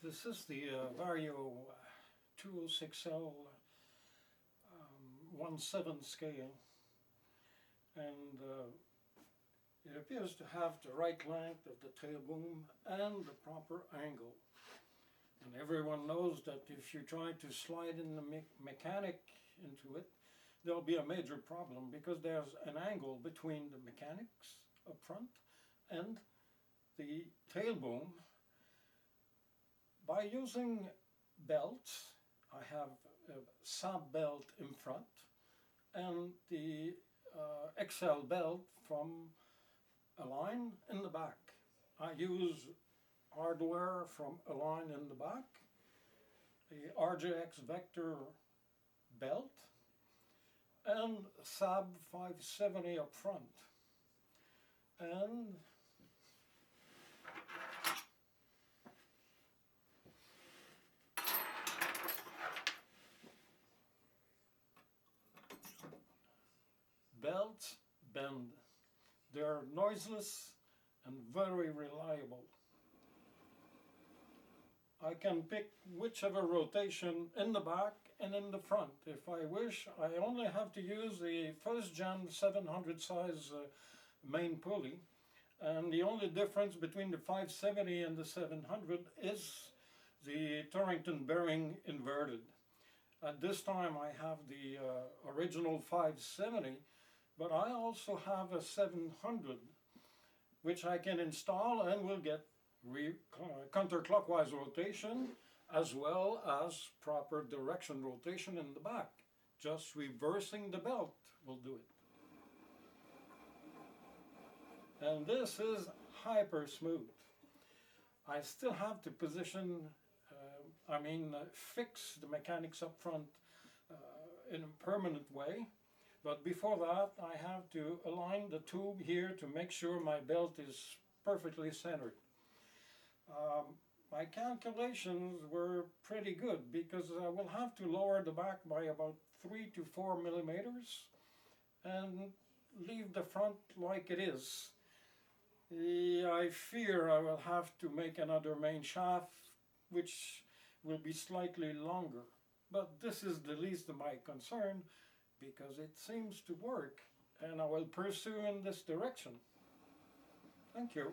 This is the Vario 206L 1/7 scale, and it appears to have the right length of the tail boom and the proper angle. And everyone knows that if you try to slide in the mechanic into it, there'll be a major problem because there's an angle between the mechanics up front and the tail boom. By using belts, I have a SAB belt in front and the XL belt from Align in the back. I use hardware from Align in the back, a RJX Vector belt, and SAB 570 up front. And belts bend. They are noiseless and very reliable. I can pick whichever rotation in the back and in the front. If I wish, I only have to use the first gen 700 size main pulley, and the only difference between the 570 and the 700 is the Torrington bearing inverted. At this time I have the original 570, but I also have a 700 which I can install and will get counterclockwise rotation as well as proper direction rotation in the back. Just reversing the belt will do it. And this is hyper smooth. I still have to position, fix the mechanics up front in a permanent way. But before that, I have to align the tube here to make sure my belt is perfectly centered. My calculations were pretty good because I will have to lower the back by about 3 to 4 millimeters and leave the front like it is. I fear I will have to make another main shaft which will be slightly longer. But this is the least of my concern, because it seems to work, and I will pursue in this direction. Thank you.